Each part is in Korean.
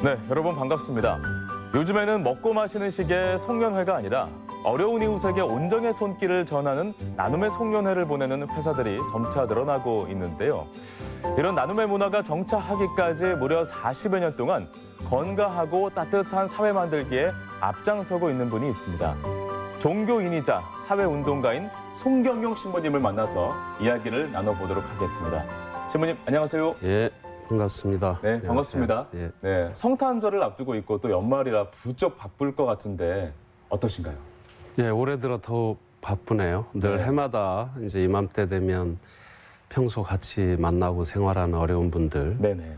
네, 여러분 반갑습니다. 요즘에는 먹고 마시는 식의 송년회가 아니라 어려운 이웃에게 온정의 손길을 전하는 나눔의 송년회를 보내는 회사들이 점차 늘어나고 있는데요. 이런 나눔의 문화가 정착하기까지 무려 40여 년 동안 건강하고 따뜻한 사회 만들기에 앞장서고 있는 분이 있습니다. 종교인이자 사회운동가인 송경용 신부님을 만나서 이야기를 나눠보도록 하겠습니다. 신부님, 안녕하세요. 예, 반갑습니다. 네, 반갑습니다. 예. 네, 성탄절을 앞두고 있고 또 연말이라 부쩍 바쁠 것 같은데 어떠신가요? 예, 올해 들어 더욱 바쁘네요. 늘 네. 해마다 이제 이맘때 되면 평소 같이 만나고 생활하는 어려운 분들도 네네.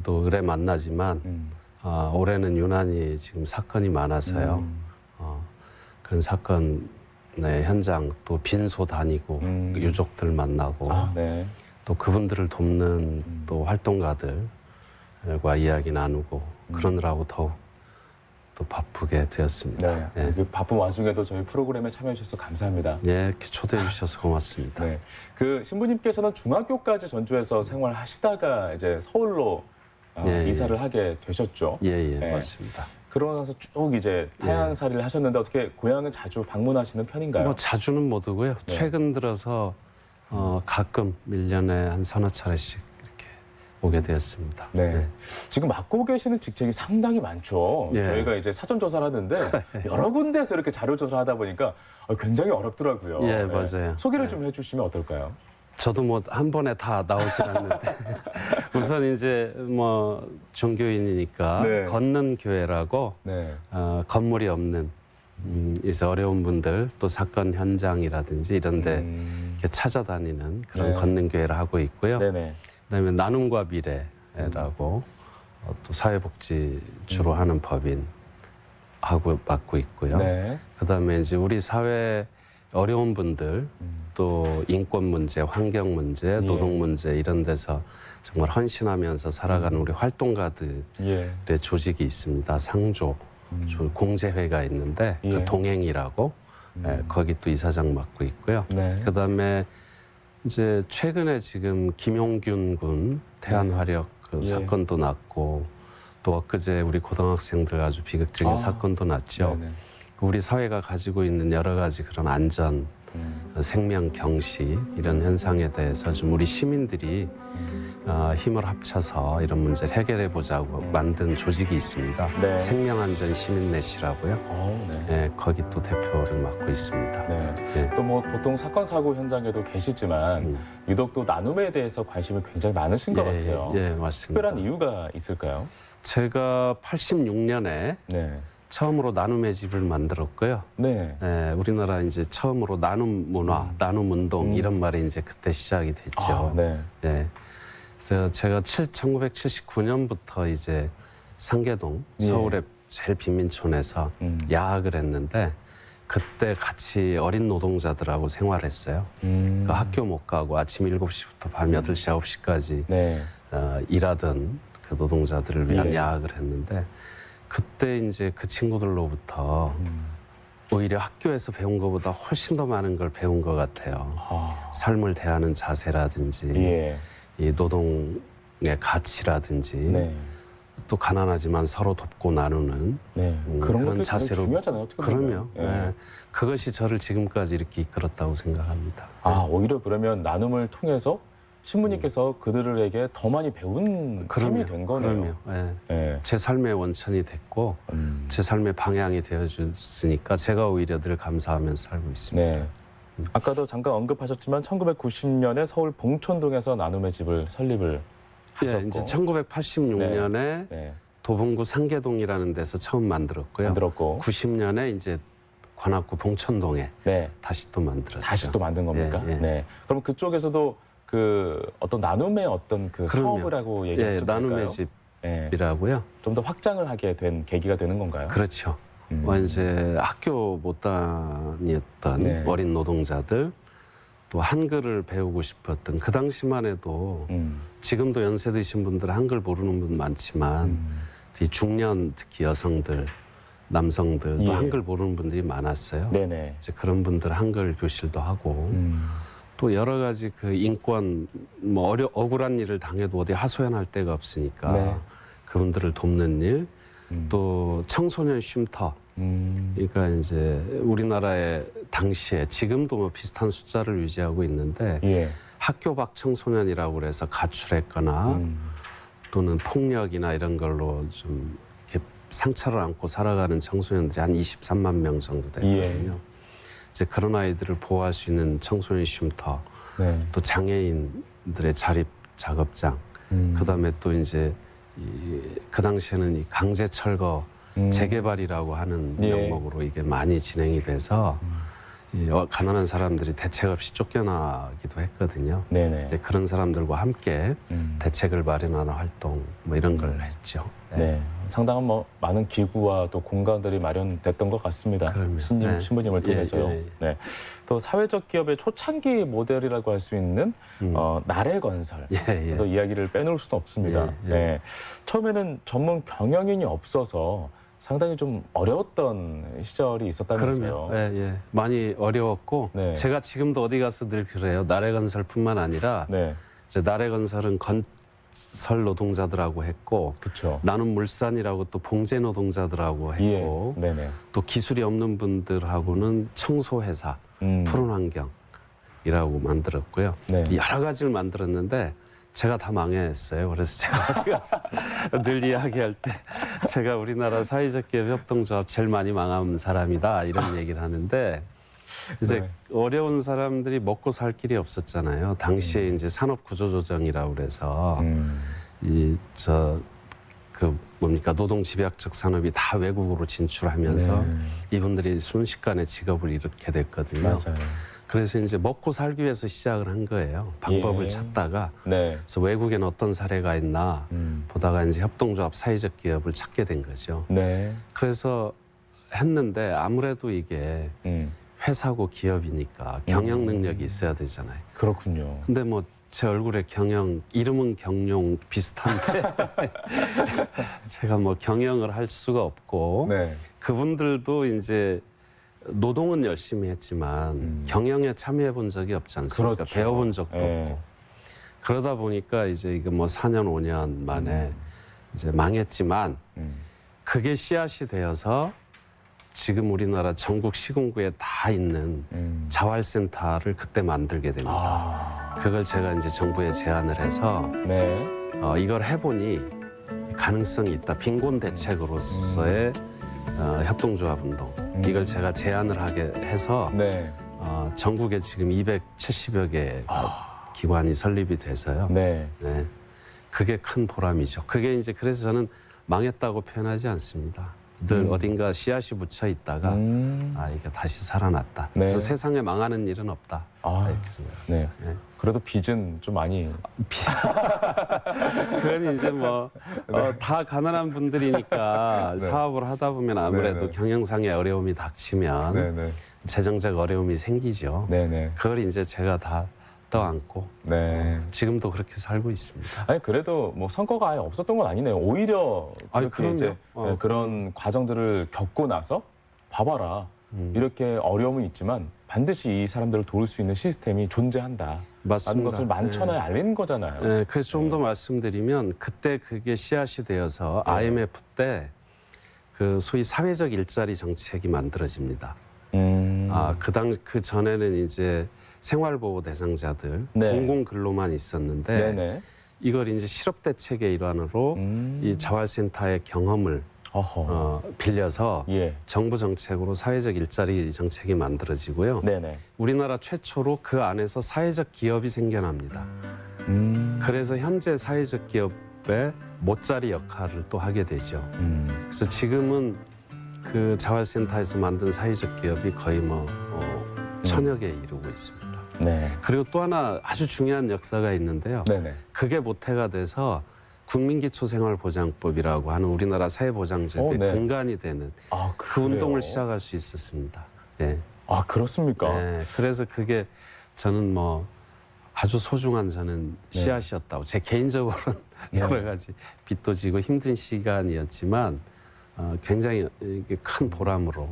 을에 만나지만 올해는 유난히 지금 사건이 많아서요. 그런 사건의 현장 또 빈소 다니고 유족들 만나고 네. 또 그분들을 돕는 또 활동가들과 이야기 나누고 그러느라고 더욱 또 바쁘게 되었습니다. 네. 그 바쁜 와중에도 저희 프로그램에 참여해 주셔서 감사합니다. 예, 이렇게 초대해 주셔서 고맙습니다. 네. 그 신부님께서는 중학교까지 전주에서 생활하시다가 이제 서울로 예, 이사를 하게 되셨죠. 예, 네. 맞습니다. 그러고 나서 쭉 이제 타향살이를 하셨는데 어떻게 고향은 자주 방문하시는 편인가요? 뭐 자주는 못 오고요. 네. 최근 들어서 가끔 1년에 한 서너 차례씩 이렇게 오게 되었습니다. 네. 지금 맡고 계시는 직책이 상당히 많죠. 예. 저희가 이제 사전 조사를 하는데 여러 군데에서 이렇게 자료 조사를 하다 보니까 굉장히 어렵더라고요. 예, 맞아요. 소개를 좀 해주시면 어떨까요? 저도 뭐 한 번에 다 나오질 않는데 우선 이제 뭐 종교인이니까 네. 걷는 교회라고 네. 건물이 없는 이제 어려운 분들 또 사건 현장이라든지 이런데 이렇게 찾아다니는 그런 네. 걷는 교회를 하고 있고요. 네네. 그다음에 나눔과 미래라고 또 사회복지 주로 하는 법인 하고 맡고 있고요. 네. 그다음에 이제 우리 사회 어려운 분들 또 인권 문제, 환경 문제, 노동 문제 이런 데서 정말 헌신하면서 살아가는 우리 활동가들의 예. 조직이 있습니다. 상조 공제회가 있는데 예. 그 동행이라고 거기 또 이사장 맡고 있고요. 네. 그다음에 이제 최근에 지금 김용균 군 태안화력 그 예. 사건도 났고 또 엊그제 우리 고등학생들 아주 비극적인 사건도 났죠. 네네. 우리 사회가 가지고 있는 여러 가지 그런 안전, 생명 경시 이런 현상에 대해서 좀 우리 시민들이 힘을 합쳐서 이런 문제를 해결해 보자고 만든 조직이 있습니다. 네. 생명안전 시민넷이라고요. 네. 네, 거기 또 대표를 맡고 있습니다. 네. 네. 또 뭐 보통 사건 사고 현장에도 계시지만 유독 또 나눔에 대해서 관심이 굉장히 많으신 것 같아요. 예, 맞습니다. 특별한 이유가 있을까요? 제가 86년에 네. 처음으로 나눔의 집을 만들었고요. 네. 우리나라 이제 처음으로 나눔 문화, 나눔 운동 이런 말이 이제 그때 시작이 됐죠. 네. 네. 그래서 제가 1979년부터 이제 상계동 예. 서울의 제일 빈민촌에서 야학을 했는데 그때 같이 어린 노동자들하고 생활했어요. 그 학교 못 가고 아침 7시부터 밤 8시, 9시까지 네. 일하던 그 노동자들을 위한 예. 야학을 했는데 그때 이제 그 친구들로부터 오히려 학교에서 배운 것보다 훨씬 더 많은 걸 배운 것 같아요. 삶을 대하는 자세라든지 예. 이 노동의 가치라든지 네. 또 가난하지만 서로 돕고 나누는 네. 그런 것들이 자세로 중요하잖아요. 어떻게 그럼요. 보면. 예. 네. 그것이 저를 지금까지 이렇게 이끌었다고 생각합니다. 오히려 그러면 나눔을 통해서 신부님께서 그들에게 더 많이 배운 셈이 된 거네요. 그럼요. 예. 예. 제 삶의 원천이 됐고 제 삶의 방향이 되어줬으니까 제가 오히려 늘 감사하면서 살고 있습니다. 네. 아까도 잠깐 언급하셨지만 1990년에 서울 봉천동에서 나눔의 집을 설립을 하셨고. 예, 이제 1986년에 네. 도봉구 상계동이라는 데서 처음 만들었고요. 만들었고. 90년에 이제 관악구 봉천동에 네. 다시 또 만들었죠. 다시 또 만든 겁니까? 예, 예. 네. 그럼 그쪽에서도 그 어떤 나눔의 어떤 그 그럼요. 사업이라고 얘기를 예, 좀 나눔의 될까요? 예. 집이라고요. 좀 더 확장을 하게 된 계기가 되는 건가요? 그렇죠. 이제 학교 못 다녔던 네. 어린 노동자들 또 한글을 배우고 싶었던 그 당시만 해도 지금도 연세 드신 분들 한글 모르는 분 많지만 이 중년 특히 여성들, 남성들 또 예. 한글 모르는 분들이 많았어요. 네네. 이제 그런 분들 한글 교실도 하고 또 여러 가지 그 인권 뭐 억울한 일을 당해도 어디 하소연할 데가 없으니까 네. 그 그분들을 돕는 일, 또 청소년 쉼터. 그러니까 이제 우리나라의 당시에 지금도 뭐 비슷한 숫자를 유지하고 있는데 예. 학교 밖 청소년이라고 그래서 가출했거나 또는 폭력이나 이런 걸로 좀 이렇게 상처를 안고 살아가는 청소년들이 한 23만 명 정도 되거든요. 예. 이제 그런 아이들을 보호할 수 있는 청소년 쉼터, 네. 또 장애인들의 자립 작업장, 그다음에 또 이제 그 당시에는 이 강제 철거 재개발이라고 하는 예. 명목으로 이게 많이 진행이 돼서 이 가난한 사람들이 대책 없이 쫓겨나기도 했거든요. 네네. 이제 그런 사람들과 함께 대책을 마련하는 활동 뭐 이런 걸 했죠. 네. 상당한 뭐 많은 기구와 또 공간들이 마련됐던 것 같습니다. 그럼요. 네. 신부님을 통해서요. 예. 네. 또 사회적 기업의 초창기 모델이라고 할 수 있는 나래건설. 예. 또 이야기를 빼놓을 수는 없습니다. 예. 네. 처음에는 전문 경영인이 없어서 상당히 좀 어려웠던 시절이 있었다면서요. 그럼요. 예. 많이 어려웠고 네. 제가 지금도 어디 가서 늘 그래요. 나래건설뿐만 아니라 네. 이제 나래건설은 건설 노동자들하고 했고 그렇죠. 나는 물산이라고 또 봉제 노동자들하고 했고 네네. 또 기술이 없는 분들하고는 청소회사, 푸른 환경이라고 만들었고요. 네. 여러 가지를 만들었는데 제가 다 망했어요. 그래서 제가 어디 가서 늘 이야기할 때 제가 우리나라 사회적 기업 협동조합 제일 많이 망한 사람이다 이런 얘기를 하는데 이제 네. 어려운 사람들이 먹고 살 길이 없었잖아요. 당시에 이제 산업 구조 조정이라고 그래서 그 뭡니까 노동 집약적 산업이 다 외국으로 진출하면서 네. 이분들이 순식간에 직업을 잃게 됐거든요. 맞아요. 그래서 이제 먹고 살기 위해서 시작을 한 거예요. 방법을 예. 찾다가 네. 그래서 외국엔 어떤 사례가 있나 보다가 이제 협동조합 사회적 기업을 찾게 된 거죠. 네. 그래서 했는데 아무래도 이게 회사고 기업이니까 경영 능력이 있어야 되잖아요. 그렇군요. 근데 뭐 제 얼굴에 경영, 이름은 경용 비슷한데 제가 뭐 경영을 할 수가 없고 네. 그분들도 이제 노동은 열심히 했지만 경영에 참여해 본 적이 없지 않습니까? 그렇죠. 배워본 적도 예. 없고 그러다 보니까 이제 이게 뭐 4년 5년 만에 이제 망했지만 그게 씨앗이 되어서 지금 우리나라 전국 시군구에 다 있는 자활센터를 그때 만들게 됩니다. 그걸 제가 이제 정부에 제안을 해서 네. 이걸 해보니 가능성이 있다. 빈곤 대책으로서의 협동조합 운동. 이걸 제가 제안을 하게 해서 네. 전국에 지금 270여 개 기관이 설립이 돼서요. 네. 네. 그게 큰 보람이죠. 그게 이제 그래서 저는 망했다고 표현하지 않습니다. 늘 어딘가 씨앗이 묻혀 있다가 이게 다시 살아났다. 네. 그래서 세상에 망하는 일은 없다. 이렇게 생각합니다. 네. 네. 그래도 빚은 좀 많이. 그건 이제 뭐 다 가난한 분들이니까 네. 사업을 하다 보면 아무래도 네, 네. 경영상의 어려움이 닥치면 네네. 재정적 어려움이 생기죠. 네네. 그걸 이제 제가 다 떠안고 네. 지금도 그렇게 살고 있습니다. 아니 그래도 뭐 성과가 아예 없었던 건 아니네요. 오히려 아니, 그렇게 그럼요. 이제 네, 그런 과정들을 겪고 나서 봐봐라. 이렇게 어려움이 있지만 반드시 이 사람들을 도울 수 있는 시스템이 존재한다. 라는 맞습니다. 것을 만천하에 알린 거잖아요. 네, 그래서 좀 더 말씀드리면 그때 그게 씨앗이 되어서 IMF 때 그 소위 사회적 일자리 정책이 만들어집니다. 그 전에는 이제 생활보호 대상자들 네. 공공근로만 있었는데 네네. 이걸 이제 실업 대책의 일환으로 이 자활센터의 경험을 어허. 빌려서 예. 정부 정책으로 사회적 일자리 정책이 만들어지고요. 네네. 우리나라 최초로 그 안에서 사회적 기업이 생겨납니다. 그래서 현재 사회적 기업의 모짜리 역할을 또 하게 되죠. 그래서 지금은 그 자활센터에서 만든 사회적 기업이 거의 뭐 천여 개 이루고 있습니다. 네. 그리고 또 하나 아주 중요한 역사가 있는데요. 네네. 그게 모태가 돼서 국민기초생활보장법이라고 하는 우리나라 사회보장제도의 네. 근간이 되는 그 그래요? 운동을 시작할 수 있었습니다. 예. 그렇습니까? 네, 그래서 그게 저는 뭐 아주 소중한 저는 씨앗이었다고 제 개인적으로는 여러 가지 빚도 지고 힘든 시간이었지만 굉장히 이게 큰 보람으로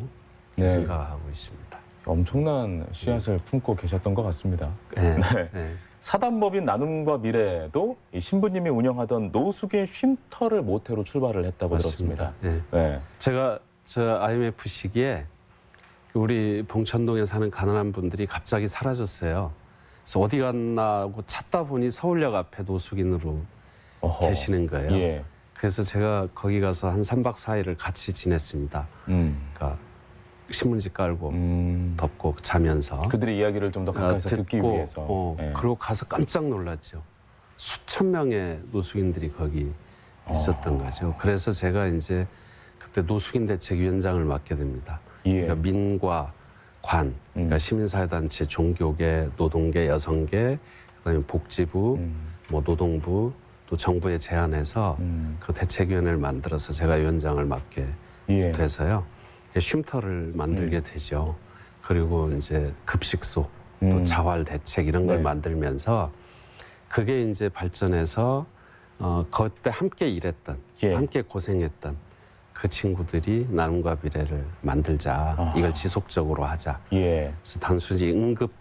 네. 생각하고 있습니다. 엄청난 씨앗을 품고 계셨던 것 같습니다. 네. 네. 네. 사단법인 나눔과 미래도 이 신부님이 운영하던 노숙인 쉼터를 모태로 출발을 했다고 맞습니다. 들었습니다. 네. 네. 제가 저 IMF 시기에 우리 봉천동에 사는 가난한 분들이 갑자기 사라졌어요. 그래서 어디 갔나 하고 찾다 보니 서울역 앞에 노숙인으로 어허. 계시는 거예요. 예. 그래서 제가 거기 가서 한 3박 4일을 같이 지냈습니다. 그러니까 신문지 깔고 덮고 자면서 그들의 이야기를 좀 더 가까이서 듣기 위해서. 예. 그리고 가서 깜짝 놀랐죠. 수천 명의 노숙인들이 거기 있었던 거죠. 그래서 제가 이제 그때 노숙인 대책위원장을 맡게 됩니다. 예. 그러니까 민과 관, 그러니까 시민사회단체, 종교계, 노동계, 여성계, 그다음에 복지부, 뭐 노동부, 또 정부에 제안해서 그 대책위원회를 만들어서 제가 위원장을 맡게 예. 돼서요. 쉼터를 만들게 되죠. 그리고 이제 급식소, 또 자활 대책 이런 걸 네. 만들면서 그게 이제 발전해서 그때 함께 일했던, 예. 함께 고생했던 그 친구들이 나눔과 미래를 만들자. 아. 이걸 지속적으로 하자. 예. 그래서 단순히 응급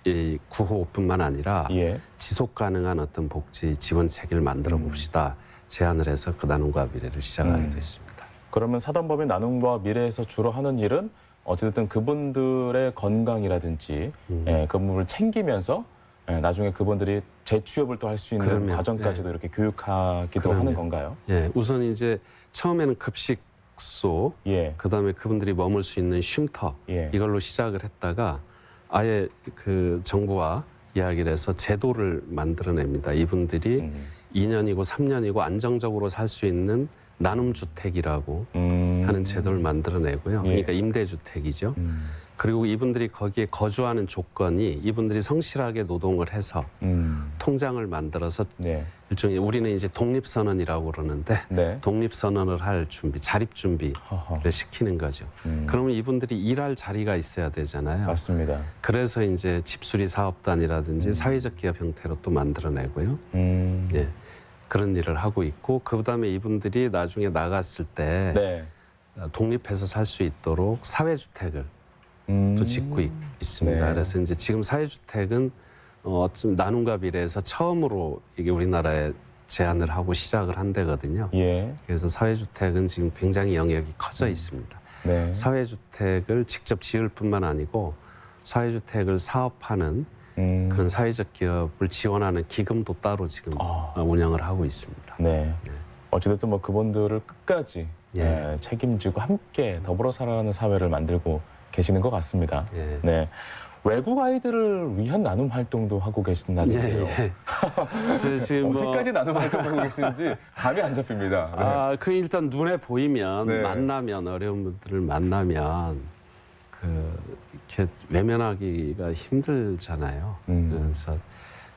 이 구호뿐만 아니라 예. 지속 가능한 어떤 복지 지원 체계를 만들어 봅시다. 제안을 해서 그 나눔과 미래를 시작하게 됐습니다. 그러면 사단법인 나눔과 미래에서 주로 하는 일은 어쨌든 그분들의 건강이라든지 그 부분을 챙기면서 나중에 그분들이 재취업을 또 할 수 있는 그러면, 과정까지도 이렇게 교육하기도 그러면. 하는 건가요? 예, 우선 이제 처음에는 급식소, 예. 그다음에 그분들이 머물 수 있는 쉼터 예. 이걸로 시작을 했다가 아예 그 정부와 이야기를 해서 제도를 만들어냅니다. 이분들이 2년이고 3년이고 안정적으로 살 수 있는 나눔주택이라고 하는 제도를 만들어내고요. 예. 그러니까 임대주택이죠. 그리고 이분들이 거기에 거주하는 조건이 이분들이 성실하게 노동을 해서 통장을 만들어서 네. 일종의 우리는 이제 독립선언이라고 그러는데 네. 독립선언을 할 준비, 자립준비를 허허. 시키는 거죠. 그러면 이분들이 일할 자리가 있어야 되잖아요. 맞습니다. 그래서 이제 집수리 사업단이라든지 사회적 기업 형태로 또 만들어내고요. 예, 그런 일을 하고 있고 그다음에 이분들이 나중에 나갔을 때 네. 독립해서 살 수 있도록 사회주택을 또 짓고 있습니다. 네. 그래서 이제 지금 사회주택은 좀 나눔과 미래에서 처음으로 이게 우리나라에 제안을 하고 시작을 한 데거든요. 예. 그래서 사회주택은 지금 굉장히 영역이 커져 있습니다. 네. 사회주택을 직접 지을 뿐만 아니고 사회주택을 사업하는 그런 사회적 기업을 지원하는 기금도 따로 지금 운영을 하고 있습니다. 네. 어찌됐든 뭐 그분들을 끝까지 예. 책임지고 함께 더불어 살아가는 사회를 만들고 계시는 것 같습니다. 예. 네. 외국 아이들을 위한 나눔 활동도 하고 계신다는데요. 예. 저 지금 어디까지 나눔 활동을 하고 계시는지 감이 안 잡힙니다. 네. 그 일단 눈에 보이면 네. 만나면 어려운 분들을 만나면 이렇게 외면하기가 힘들잖아요. 그래서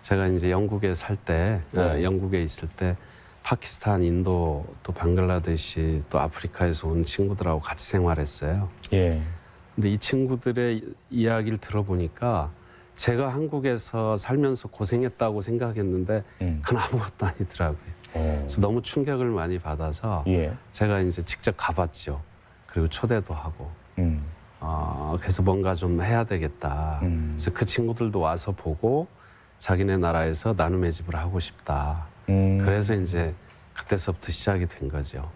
제가 이제 영국에 살 때, 네. 영국에 있을 때 파키스탄, 인도, 또 방글라데시, 또 아프리카에서 온 친구들하고 같이 생활했어요. 예. 근데 이 친구들의 이야기를 들어보니까 제가 한국에서 살면서 고생했다고 생각했는데 그건 아무것도 아니더라고요. 그래서 너무 충격을 많이 받아서 예. 제가 이제 직접 가봤죠. 그리고 초대도 하고. 그래서 뭔가 좀 해야 되겠다. 그래서 그 친구들도 와서 보고 자기네 나라에서 나눔의 집을 하고 싶다. 그래서 이제 그때서부터 시작이 된 거죠.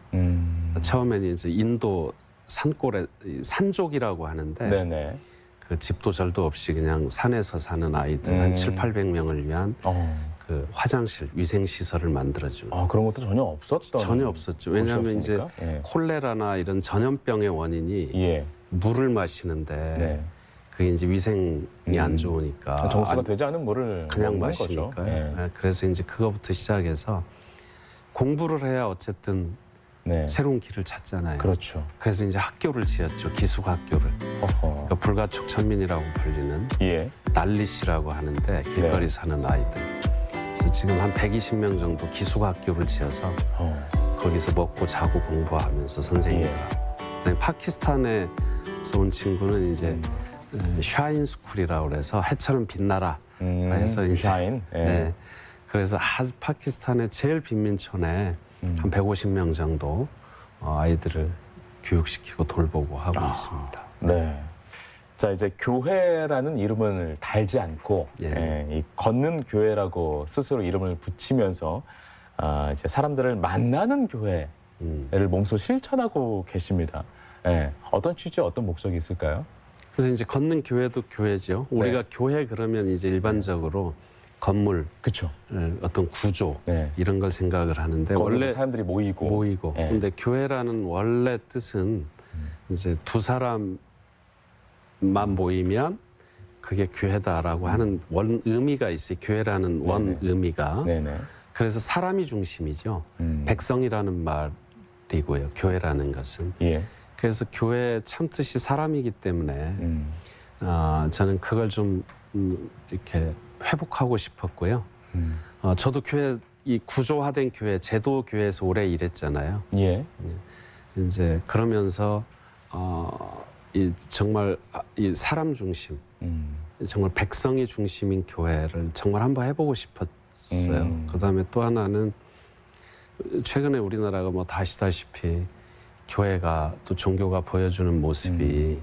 처음에는 이제 인도 산골에 산족이라고 하는데 네네. 그 집도 절도 없이 그냥 산에서 사는 아이들 한 700~800명을 위한 그 화장실, 위생시설을 만들어주는. 그런 것도 전혀 없었던. 전혀 없었죠. 왜냐하면 이제 곳이었습니까? 예. 콜레라나 이런 전염병의 원인이 예. 물을 마시는데 네. 그게 이제 위생이 안 좋으니까 정수가 되지 않은 물을 그냥 먹는 마시니까요. 거죠. 예. 네, 그래서 이제 그거부터 시작해서 공부를 해야 어쨌든 네. 새로운 길을 찾잖아요. 그렇죠. 그래서 이제 학교를 지었죠. 기숙학교를. 어허. 그러니까 불가촉 천민이라고 불리는 예. 난리씨라고 하는데 길거리 네. 사는 아이들. 그래서 지금 한 120명 정도 기숙학교를 지어서 거기서 먹고 자고 공부하면서 선생님들하고. 그다음에 파키스탄에서 온 친구는 이제 샤인스쿨이라고 그래서 해처럼 빛나라 해서 이제 샤인. 예. 네. 그래서 파키스탄의 제일 빈민촌에 한 150명 정도 아이들을 교육시키고 돌보고 하고 있습니다. 네. 자, 이제 교회라는 이름을 달지 않고 이 걷는 교회라고 스스로 이름을 붙이면서 이제 사람들을 만나는 교회를 몸소 실천하고 계십니다. 어떤 취지, 어떤 목적이 있을까요? 그래서 이제 걷는 교회도 교회죠. 우리가 교회 그러면 이제 일반적으로 건물, 그렇죠. 어떤 구조 이런 걸 생각을 하는데 원래 사람들이 모이고. 근데 교회라는 원래 뜻은 이제 두 사람만 모이면 그게 교회다라고 하는 원 의미가 있어요. 교회라는 원 의미가. 그래서 사람이 중심이죠. 백성이라는 말이고요. 교회라는 것은. 그래서 교회의 참 뜻이 사람이기 때문에 저는 그걸 좀 이렇게 회복하고 싶었고요. 저도 교회 이 구조화된 교회, 제도 교회에서 오래 일했잖아요. 이제 그러면서 이 정말 이 사람 중심, 정말 백성이 중심인 교회를 정말 한번 해보고 싶었어요. 그다음에 또 하나는 최근에 우리나라가 뭐 다 아시다시피 교회가 또 종교가 보여주는 모습이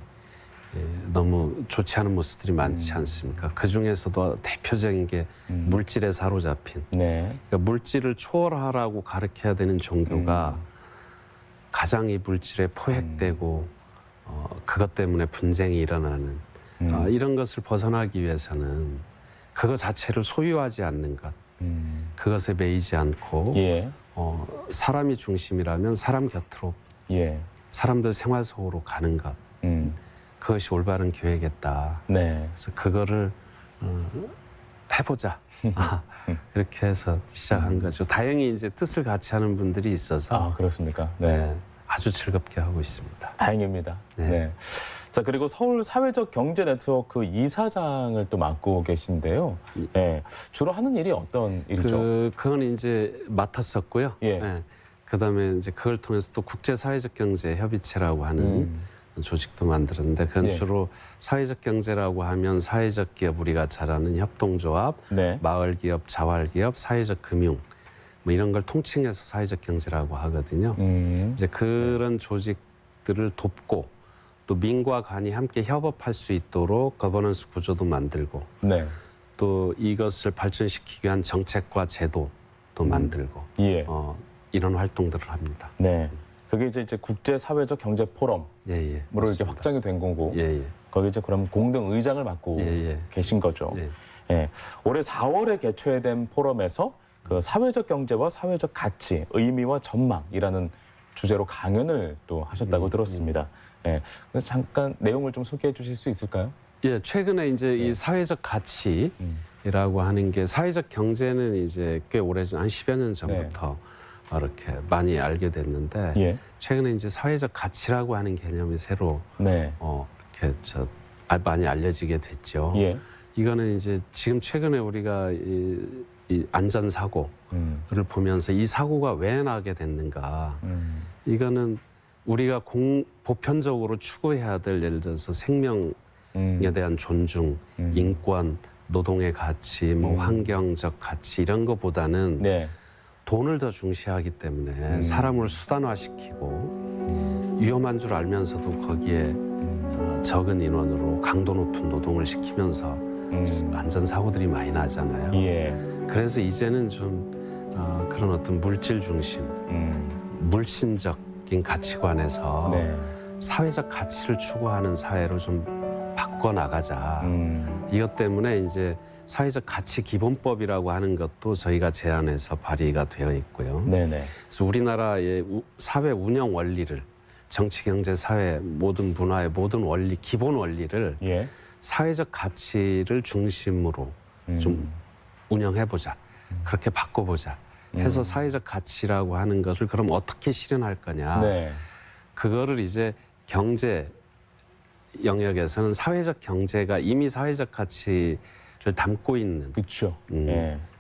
너무 좋지 않은 모습들이 많지 않습니까? 그 중에서도 대표적인 게 물질에 사로잡힌. 그러니까 물질을 초월하라고 가르쳐야 되는 종교가 가장 이 물질에 포획되고 그것 때문에 분쟁이 일어나는 이런 것을 벗어나기 위해서는 그거 자체를 소유하지 않는 것, 그것에 매이지 않고 사람이 중심이라면 사람 곁으로 사람들 생활 속으로 가는 것. 그것이 올바른 교회겠다. 그래서 그거를 해보자. 이렇게 해서 시작한 거죠. 다행히 이제 뜻을 같이 하는 분들이 있어서. 그렇습니까? 아주 즐겁게 하고 있습니다. 다행입니다. 자, 그리고 서울 사회적 경제 네트워크 이사장을 또 맡고 계신데요. 주로 하는 일이 어떤 일이죠? 그건 이제 맡았었고요. 그다음에 이제 그걸 통해서 또 국제사회적 경제 협의체라고 하는 조직도 만들었는데 그건 주로 사회적 경제라고 하면 사회적 기업 우리가 잘 아는 협동조합, 마을 기업, 자활 기업, 사회적 금융 뭐 이런 걸 통칭해서 사회적 경제라고 하거든요. 이제 그런 조직들을 돕고 또 민과 관이 함께 협업할 수 있도록 거버넌스 구조도 만들고 또 이것을 발전시키기 위한 정책과 제도도 만들고 이런 활동들을 합니다. 그게 이제 국제 사회적 경제 포럼으로 이렇게 확장이 된 거고 거기 이제 그럼 공동 의장을 맡고 계신 거죠. 올해 4월에 개최된 포럼에서 그 사회적 경제와 사회적 가치, 의미와 전망이라는 주제로 강연을 또 하셨다고 들었습니다. 그래서 잠깐 내용을 좀 소개해 주실 수 있을까요? 최근에 이제 이 사회적 가치라고 하는 게 사회적 경제는 이제 꽤 오래전 한 10여 년 전부터 이렇게 많이 알게 됐는데 최근에 이제 사회적 가치라고 하는 개념이 새로 이렇게 많이 알려지게 됐죠. 이거는 이제 지금 최근에 우리가 이 안전사고를 보면서 이 사고가 왜 나게 됐는가. 이거는 우리가 보편적으로 추구해야 될 예를 들어서 생명에 대한 존중, 인권, 노동의 가치, 뭐 환경적 가치 이런 것보다는 돈을 더 중시하기 때문에 사람을 수단화시키고 위험한 줄 알면서도 거기에 적은 인원으로 강도 높은 노동을 시키면서 안전사고들이 많이 나잖아요. 그래서 이제는 좀 그런 어떤 물질 중심, 물신적인 가치관에서 사회적 가치를 추구하는 사회로 좀 바꿔나가자. 이것 때문에 이제 사회적 가치 기본법이라고 하는 것도 저희가 제안해서 발의가 되어 있고요. 그래서 우리나라의 사회 운영 원리를 정치, 경제, 사회 모든 분야의 모든 원리, 기본 원리를 사회적 가치를 중심으로 좀 운영해보자. 그렇게 바꿔보자. 해서 사회적 가치라고 하는 것을 그럼 어떻게 실현할 거냐. 그거를 이제 경제 영역에서는 사회적 경제가 이미 사회적 가치를 담고 있는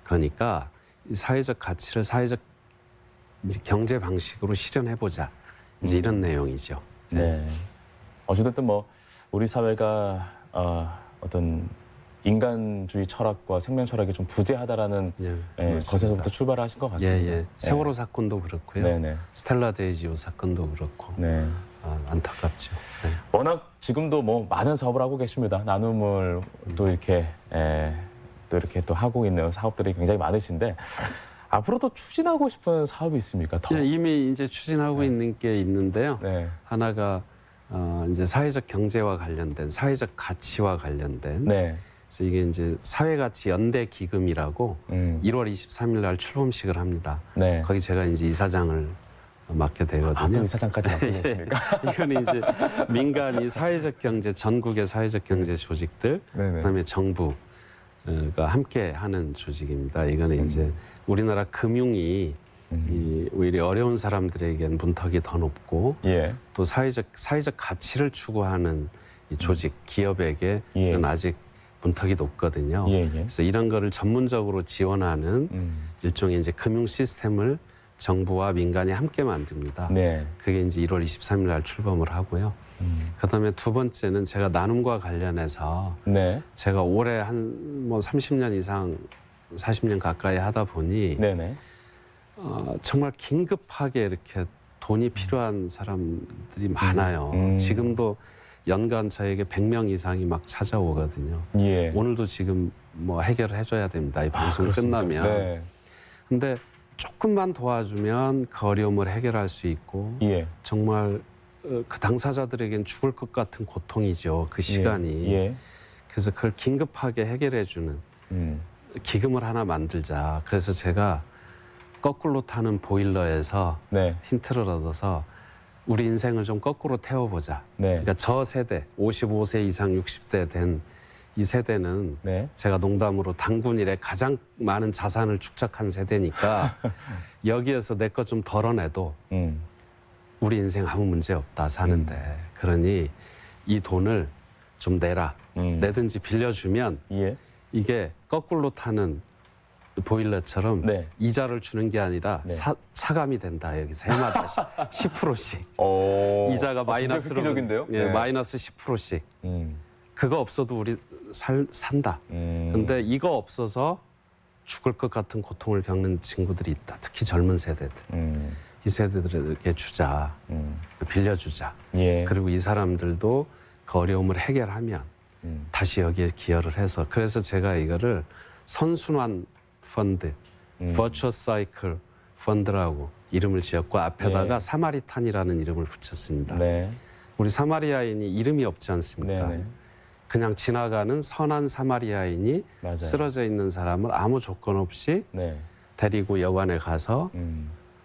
거니까 이 사회적 가치를 사회적 경제 방식으로 실현해보자. 이제 이런 내용이죠. 어쨌든 뭐 우리 사회가 어떤 인간주의 철학과 생명 철학이 좀 부재하다라는 것에서부터 출발하신 것 같습니다. 세월호 사건도 그렇고요. 스텔라 데이지오 사건도 그렇고 안타깝죠. 네. 워낙 지금도 뭐 많은 사업을 하고 계십니다. 나눔을 또 이렇게 또 하고 있는 사업들이 굉장히 많으신데 앞으로도 추진하고 싶은 사업이 있습니까? 더. 예, 이미 이제 추진하고 있는 게 있는데요. 네. 하나가 이제 사회적 경제와 관련된 사회적 가치와 관련된 네. 그래서 이게 이제 사회가치 연대 기금이라고 1월 23일 날 출범식을 합니다. 네. 거기 제가 이제 이사장을 맡게 또 되거든요. 이사장까지 맡고 계십니까? 이거는 이제 민간이 사회적 경제 전국의 사회적 경제 조직들 네네. 그다음에 정부가 함께 하는 조직입니다. 이거는 이제 우리나라 금융이 이 오히려 어려운 사람들에겐 문턱이 더 높고 예. 또 사회적 가치를 추구하는 이 조직 기업에게는 예. 아직 문턱이 높거든요. 예, 예. 그래서 이런 거를 전문적으로 지원하는 일종의 이제 금융 시스템을 정부와 민간이 함께 만듭니다. 네. 그게 이제 1월 23일 날 출범을 하고요. 그다음에 두 번째는 제가 나눔과 관련해서 네. 제가 올해 한 뭐 30년 이상 40년 가까이 하다 보니 네네. 정말 긴급하게 이렇게 돈이 필요한 사람들이 많아요. 지금도 연간 저에게 100명 이상이 막 찾아오거든요. 예. 오늘도 지금 뭐 해결을 해줘야 됩니다. 이 방송 그렇습니까? 끝나면. 네. 근데 조금만 도와주면 그 어려움을 해결할 수 있고 예. 정말 그 당사자들에겐 죽을 것 같은 고통이죠. 그 시간이. 예. 그래서 그걸 긴급하게 해결해주는 기금을 하나 만들자. 그래서 제가 거꾸로 타는 보일러에서 네. 힌트를 얻어서 우리 인생을 좀 거꾸로 태워보자. 네. 그러니까 저 세대, 55세 이상 60대 된 이 세대는 네. 제가 농담으로 당군 이래 가장 많은 자산을 축적한 세대니까 여기에서 내 것 좀 덜어내도 우리 인생 아무 문제 없다 사는데 그러니 이 돈을 좀 내라. 내든지 빌려주면 예. 이게 거꾸로 타는 보일러처럼 네. 이자를 주는 게 아니라 네. 차감이 된다. 여기서 해마다 10%씩. 오. 이자가 마이너스로 획기적인데요? 예, 네. 마이너스 10%씩. 그거 없어도 우리 산다. 음. 근데 이거 없어서 죽을 것 같은 고통을 겪는 친구들이 있다. 특히 젊은 세대들. 이 세대들에게 주자. 빌려주자. 예. 그리고 이 사람들도 그 어려움을 해결하면 다시 여기에 기여를 해서 그래서 제가 이거를 선순환 펀드, Virtuous Cycle 펀드라고 이름을 지었고 앞에다가 예. 사마리탄이라는 이름을 붙였습니다. 네. 우리 사마리아인이 이름이 없지 않습니까? 네네. 그냥 지나가는 선한 사마리아인이 맞아요. 쓰러져 있는 사람을 아무 조건 없이 네. 데리고 여관에 가서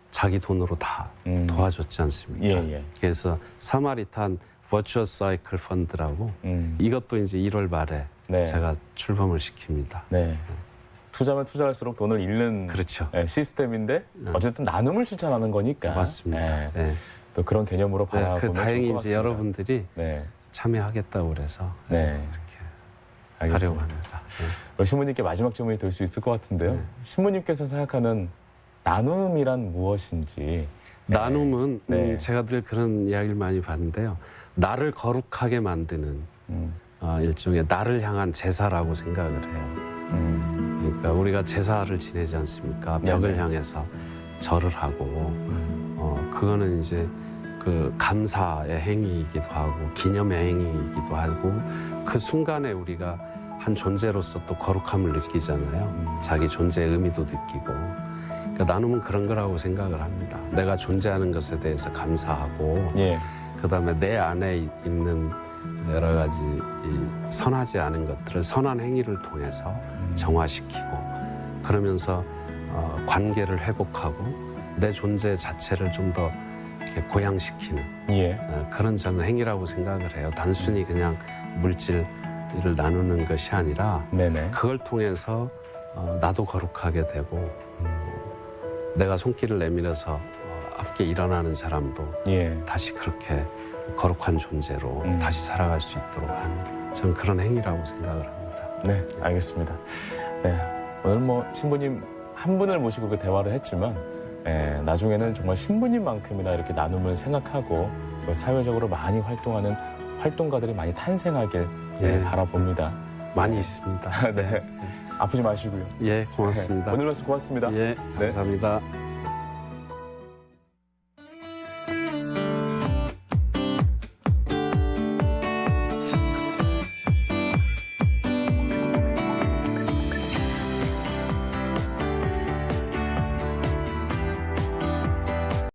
자기 돈으로 다 도와줬지 않습니까? 예, 예. 그래서 사마리탄 Virtuous Cycle 펀드라고 이것도 이제 1월 말에 네. 제가 출범을 시킵니다. 네. 투자면 투자할수록 돈을 잃는 그렇죠. 시스템인데 어쨌든 나눔을 실천하는 거니까. 맞습니다. 네. 네. 또 그런 개념으로 네, 바라보면 그 다행히 좋을 것 이제 같습니다. 여러분들이 네. 참여하겠다고 그래서 네. 이렇게 하려고 알겠습니다. 합니다. 네. 우리 신부님께 마지막 질문이 될 수 있을 것 같은데요. 신부님께서 생각하는 나눔이란 무엇인지. 나눔은 네. 제가 늘 그런 이야기를 많이 봤는데요. 나를 거룩하게 만드는 일종의 나를 향한 제사라고 생각을 해요. 그러니까 우리가 제사를 지내지 않습니까? 벽을 네네. 향해서 절을 하고 그거는 이제 그 감사의 행위이기도 하고 기념의 행위이기도 하고 그 순간에 우리가 한 존재로서 또 거룩함을 느끼잖아요. 자기 존재의 의미도 느끼고. 그러니까 나눔은 그런 거라고 생각을 합니다. 내가 존재하는 것에 대해서 감사하고 예. 그다음에 내 안에 있는 여러 가지 이 선하지 않은 것들을 선한 행위를 통해서 정화시키고 그러면서 관계를 회복하고 내 존재 자체를 좀 더 이렇게 고양시키는 예. 그런 저는 행위라고 생각을 해요. 단순히 그냥 물질을 나누는 것이 아니라 네네. 그걸 통해서 나도 거룩하게 되고 내가 손길을 내밀어서 함께 일어나는 사람도 예. 다시 그렇게 거룩한 존재로 다시 살아갈 수 있도록 하는 저는 그런 행위라고 생각을 합니다. 네, 알겠습니다. 네, 오늘 뭐 신부님 한 분을 모시고 그 대화를 했지만 나중에는 정말 신부님만큼이나 이렇게 나눔을 생각하고 사회적으로 많이 활동하는 활동가들이 많이 탄생하길 예. 바라봅니다. 많이 있습니다. 네, 아프지 마시고요. 예, 고맙습니다. 오늘 말씀 고맙습니다. 예, 감사합니다.